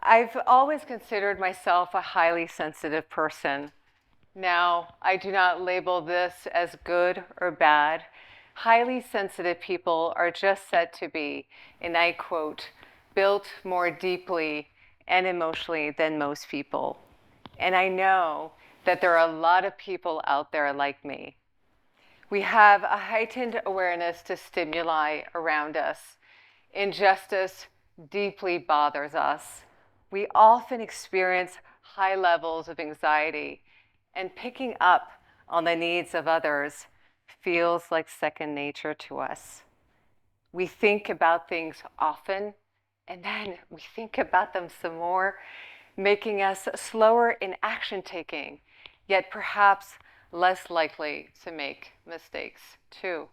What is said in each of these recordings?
I've always considered myself a highly sensitive person. Now, I do not label this as good or bad. Highly sensitive people are just said to be, and I quote, built more deeply and emotionally than most people. And I know that there are a lot of people out there like me. We have a heightened awareness to stimuli around us. Injustice deeply bothers us. We often experience high levels of anxiety, and picking up on the needs of others feels like second nature to us. We think about things often, and then we think about them some more, making us slower in action taking, yet perhaps less likely to make mistakes too.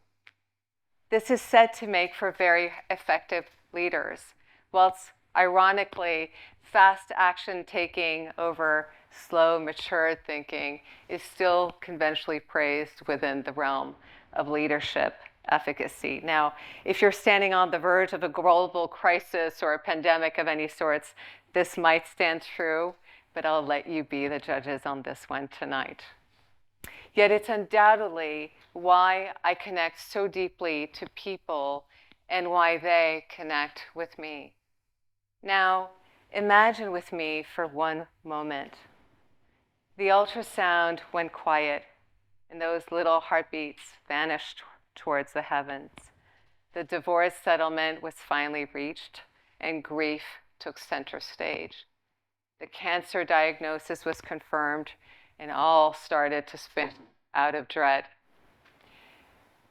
This is said to make for very effective leaders, whilst ironically, fast action taking over slow, mature thinking is still conventionally praised within the realm of leadership efficacy. Now, if you're standing on the verge of a global crisis or a pandemic of any sorts, this might stand true, but I'll let you be the judges on this one tonight. Yet it's undoubtedly why I connect so deeply to people and why they connect with me. Now, imagine with me for one moment. The ultrasound went quiet, and those little heartbeats vanished towards the heavens. The divorce settlement was finally reached, and grief took center stage. The cancer diagnosis was confirmed, and all started to spin out of dread.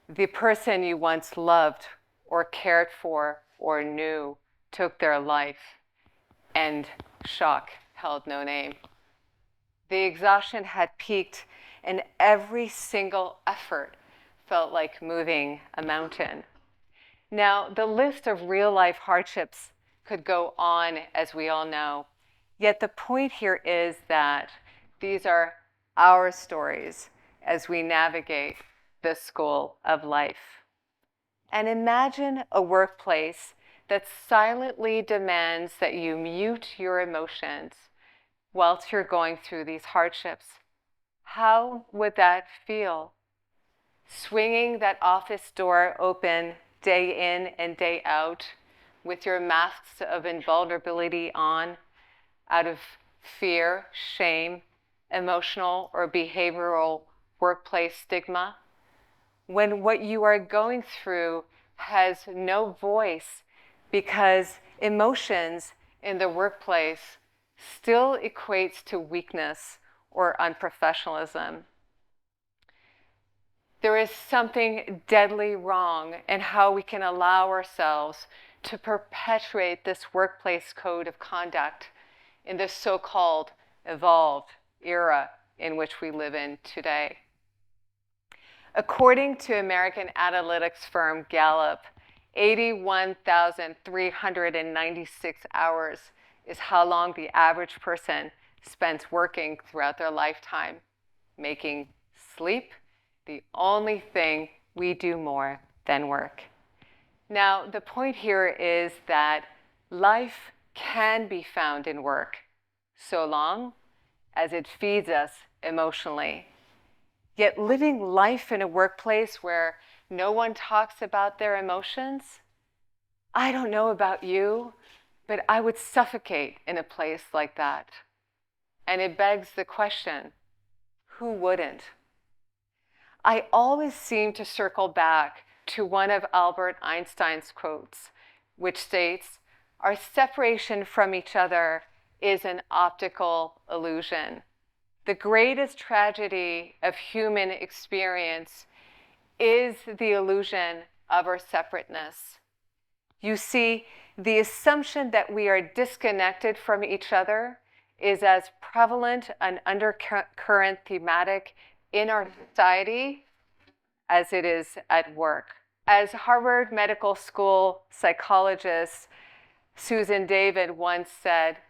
The person you once loved or cared for or knew took their life, and shock held no name. The exhaustion had peaked, and every single effort felt like moving a mountain. Now, the list of real-life hardships could go on, as we all know, yet the point here is that these are our stories as we navigate the school of life. And imagine a workplace that silently demands that you mute your emotions whilst you're going through these hardships. How would that feel? Swinging that office door open day in and day out with your masks of invulnerability on out of fear, shame, emotional or behavioral workplace stigma, when what you are going through has no voice because emotions in the workplace still equates to weakness or unprofessionalism. There is something deadly wrong in how we can allow ourselves to perpetuate this workplace code of conduct in this so-called evolved era in which we live in today. According to American analytics firm Gallup, 81,396 hours is how long the average person spends working throughout their lifetime, making sleep the only thing we do more than work. Now, the point here is that life can be found in work, so long as it feeds us emotionally. Yet living life in a workplace where no one talks about their emotions, I don't know about you, but I would suffocate in a place like that. And it begs the question, who wouldn't? I always seem to circle back to one of Albert Einstein's quotes, which states, "Our separation from each other is an optical illusion. The greatest tragedy of human experience is the illusion of our separateness." You see, the assumption that we are disconnected from each other is as prevalent an undercurrent thematic in our society as it is at work. As Harvard Medical School psychologist Susan David once said,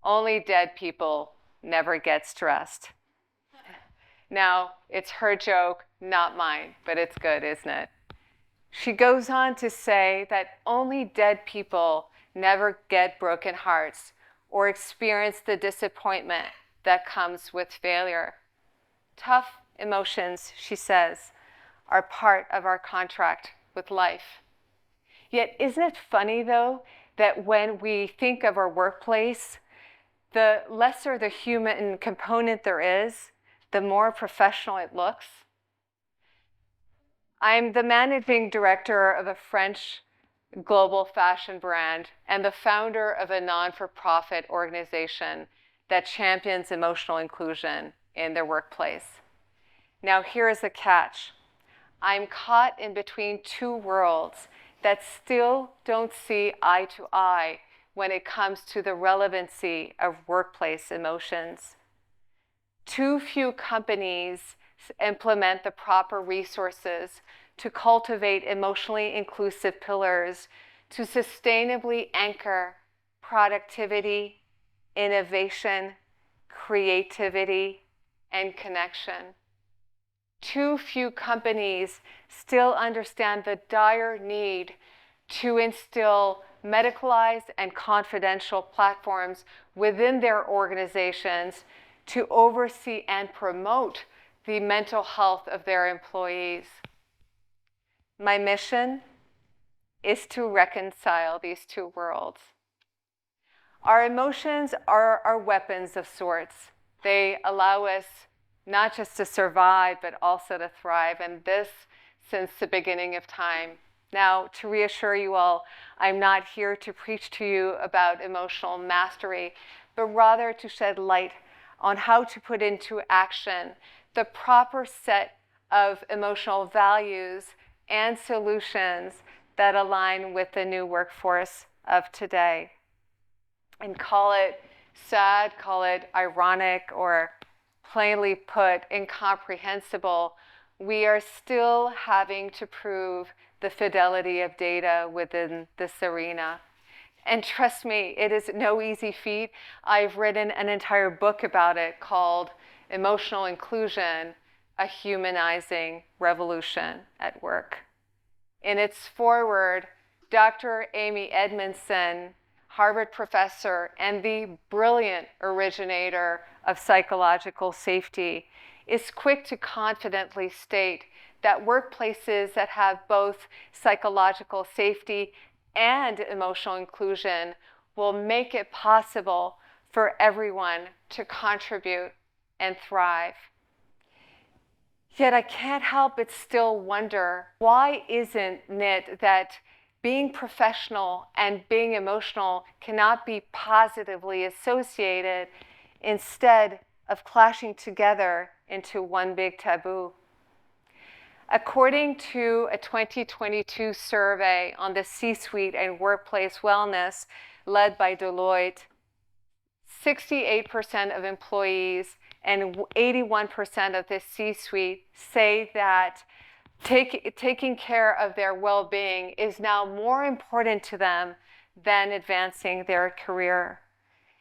"Only dead people never get stressed." Now, it's her joke, not mine, but it's good, isn't it? She goes on to say that only dead people never get broken hearts or experience the disappointment that comes with failure. Tough emotions, she says, are part of our contract with life. Yet, isn't it funny, though, that when we think of our workplace, the lesser the human component there is, the more professional it looks? I'm the managing director of a French global fashion brand and the founder of a non-for-profit organization that champions emotional inclusion in their workplace. Now, here is the catch. I'm caught in between two worlds that still don't see eye to eye when it comes to the relevancy of workplace emotions. Too few companies implement the proper resources to cultivate emotionally inclusive pillars to sustainably anchor productivity, innovation, creativity, and connection. Too few companies still understand the dire need to instill medicalized and confidential platforms within their organizations to oversee and promote the mental health of their employees. My mission is to reconcile these two worlds. Our emotions are our weapons of sorts. They allow us not just to survive, but also to thrive, and this since the beginning of time. Now, to reassure you all, I'm not here to preach to you about emotional mastery, but rather to shed light on how to put into action the proper set of emotional values and solutions that align with the new workforce of today. And call it sad, call it ironic, or plainly put, incomprehensible, we are still having to prove the fidelity of data within this arena. And trust me, it is no easy feat. I've written an entire book about it called Emotional Inclusion, A Humanizing Revolution at Work. In its foreword, Dr. Amy Edmondson, Harvard professor and the brilliant originator of psychological safety, is quick to confidently state that workplaces that have both psychological safety and emotional inclusion will make it possible for everyone to contribute and thrive. Yet I can't help but still wonder, why isn't it that being professional and being emotional cannot be positively associated instead of clashing together into one big taboo? According to a 2022 survey on the C-suite and workplace wellness led by Deloitte, 68% of employees and 81% of the C-suite say that taking care of their well-being is now more important to them than advancing their career.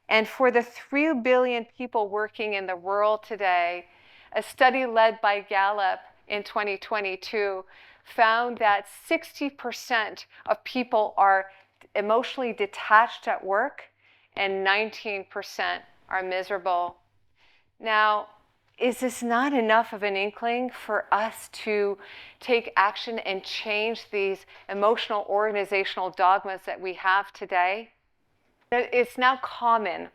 And for the 3 billion people working in the world today, a study led by Gallup in 2022 found that 60% of people are emotionally detached at work and 19% are miserable. Now, is this not enough of an inkling for us to take action and change these emotional organizational dogmas that we have today? It's now common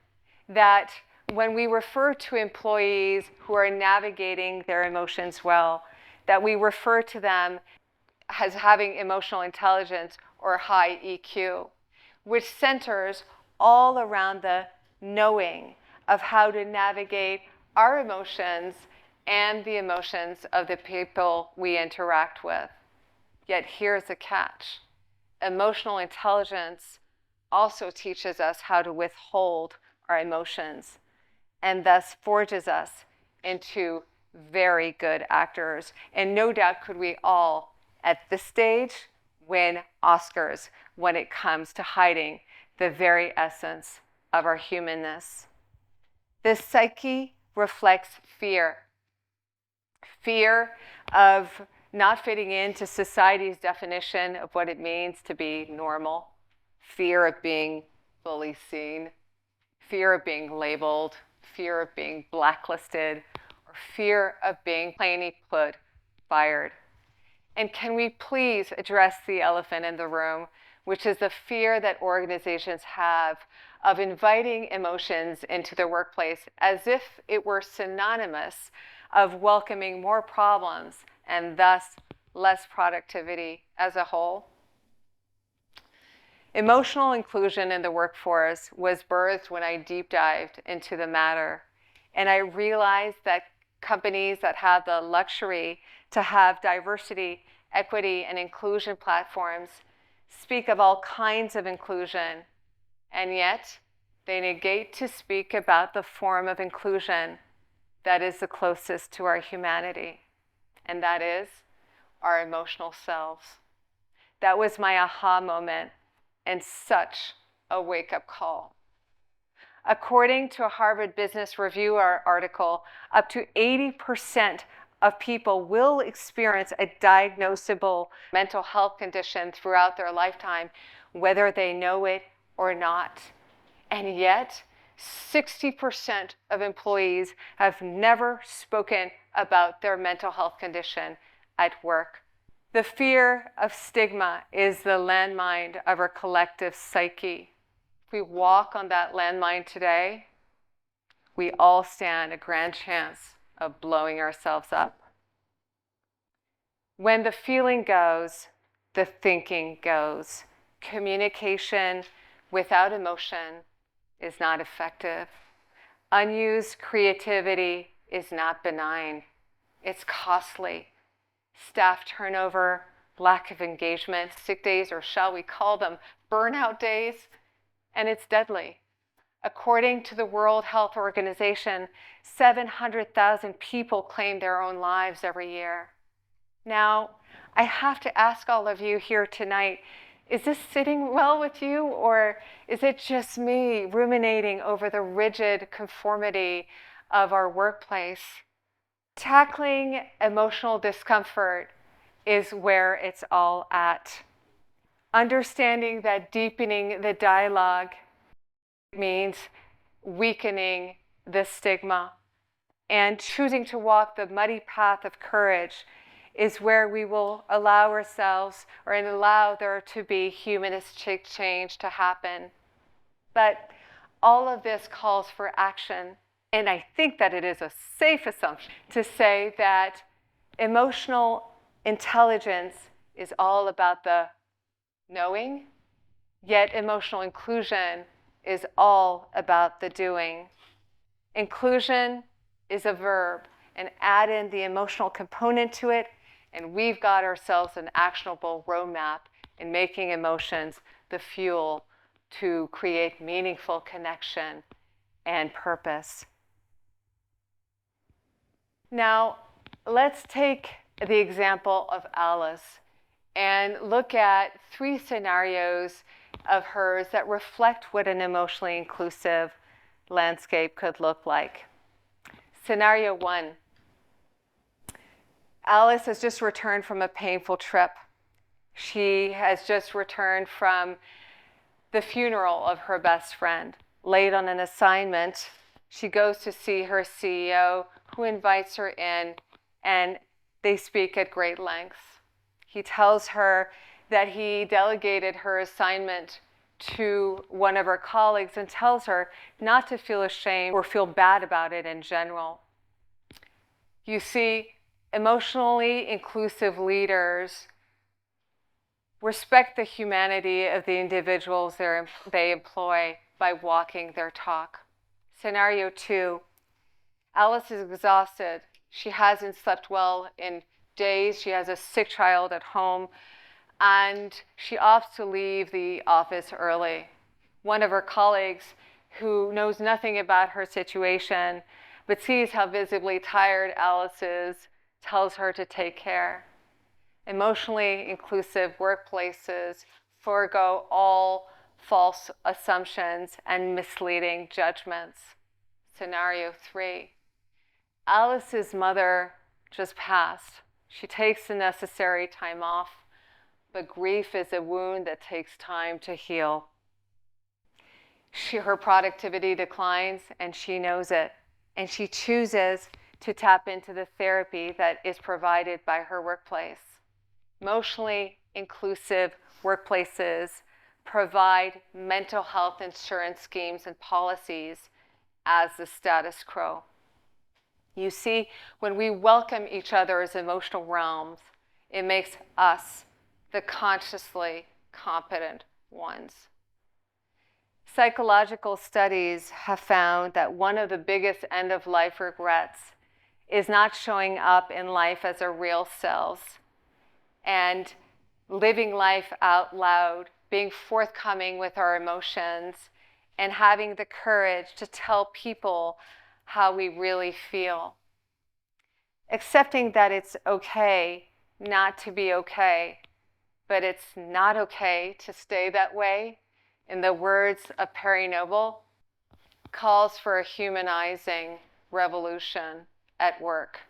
that when we refer to employees who are navigating their emotions well, that we refer to them as having emotional intelligence or high EQ, which centers all around the knowing of how to navigate our emotions and the emotions of the people we interact with. Yet here's the catch. Emotional intelligence also teaches us how to withhold our emotions and thus forges us into very good actors. And no doubt could we all, at this stage, win Oscars when it comes to hiding the very essence of our humanness. The psyche reflects fear. Fear of not fitting into society's definition of what it means to be normal. Fear of being fully seen. fear of being labeled, fear of being blacklisted, or fear of being plainly put, fired. And can we please address the elephant in the room, which is the fear that organizations have of inviting emotions into their workplace as if it were synonymous of welcoming more problems and thus less productivity as a whole? Emotional inclusion in the workforce was birthed when I deep dived into the matter. And I realized that companies that have the luxury to have diversity, equity, and inclusion platforms speak of all kinds of inclusion, and yet they negate to speak about the form of inclusion that is the closest to our humanity, and that is our emotional selves. That was my aha moment and such a wake-up call. According to a Harvard Business Review article, up to 80% of people will experience a diagnosable mental health condition throughout their lifetime, whether they know it or not. And yet, 60% of employees have never spoken about their mental health condition at work. The fear of stigma is the landmine of our collective psyche. If we walk on that landmine today, we all stand a grand chance of blowing ourselves up. When the feeling goes, the thinking goes. Communication without emotion is not effective. Unused creativity is not benign. It's costly. Staff turnover, lack of engagement, sick days, or shall we call them burnout days, and it's deadly. According to the World Health Organization, 700,000 people claim their own lives every year. Now, I have to ask all of you here tonight, is this sitting well with you, or is it just me ruminating over the rigid conformity of our workplace? Tackling emotional discomfort is where it's all at. Understanding that deepening the dialogue means weakening the stigma, and choosing to walk the muddy path of courage is where we will allow ourselves or allow there to be humanist change to happen. But all of this calls for action. And I think that it is a safe assumption to say that emotional intelligence is all about the knowing, yet emotional inclusion is all about the doing. Inclusion is a verb, and add in the emotional component to it, and we've got ourselves an actionable roadmap in making emotions the fuel to create meaningful connection and purpose. Now, let's take the example of Alice and look at 3 scenarios of hers that reflect what an emotionally inclusive landscape could look like. Scenario 1. Alice has just returned from a painful trip. She has just returned from the funeral of her best friend. Late on an assignment, she goes to see her CEO, who invites her in, and they speak at great lengths. He tells her that he delegated her assignment to one of her colleagues and tells her not to feel ashamed or feel bad about it in general. You see, emotionally inclusive leaders respect the humanity of the individuals they employ by walking their talk. Scenario 2, Alice is exhausted. She hasn't slept well in days. She has a sick child at home, and she opts to leave the office early. One of her colleagues, who knows nothing about her situation, but sees how visibly tired Alice is, tells her to take care. Emotionally inclusive workplaces forego all false assumptions and misleading judgments. Scenario 3. Alice's mother just passed. She takes the necessary time off, but grief is a wound that takes time to heal. Her productivity declines, and she knows it. And she chooses to tap into the therapy that is provided by her workplace. Emotionally inclusive workplaces provide mental health insurance schemes and policies as the status quo. You see, when we welcome each other's emotional realms, it makes us the consciously competent ones. Psychological studies have found that one of the biggest end-of-life regrets is not showing up in life as our real selves and living life out loud, being forthcoming with our emotions, and having the courage to tell people how we really feel. Accepting that it's okay not to be okay, but it's not okay to stay that way, in the words of Perry Noble, calls for a humanizing revolution at work.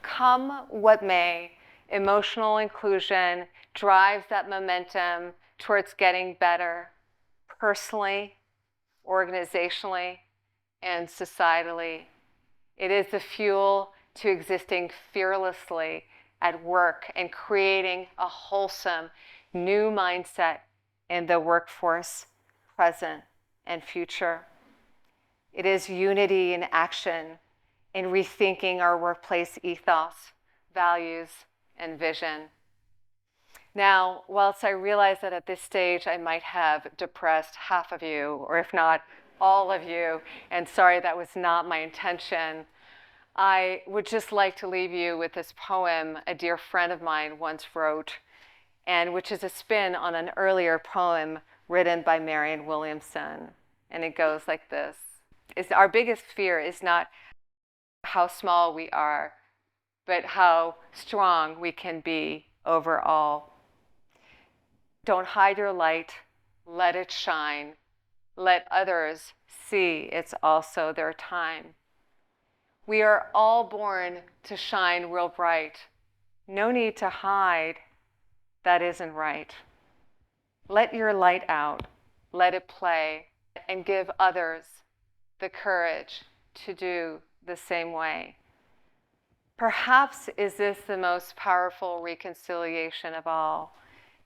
Come what may, emotional inclusion drives that momentum towards getting better, personally, organizationally, and societally. It is the fuel to existing fearlessly at work and creating a wholesome new mindset in the workforce, present and future. It is unity in action in rethinking our workplace ethos, values, and vision. Now, whilst I realize that at this stage I might have depressed half of you, or if not all of you, and sorry, that was not my intention, I would just like to leave you with this poem a dear friend of mine once wrote, and which is a spin on an earlier poem written by Marianne Williamson. And it goes like this. Our biggest fear is not how small we are, but how strong we can be overall. Don't hide your light, let it shine. Let others see it's also their time. We are all born to shine real bright. No need to hide. That isn't right. Let your light out, let it play, and give others the courage to do the same way. Perhaps is this the most powerful reconciliation of all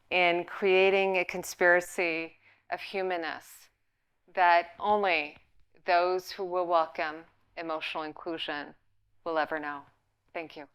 in creating a conspiracy of humanness that only those who will welcome emotional inclusion will ever know. Thank you.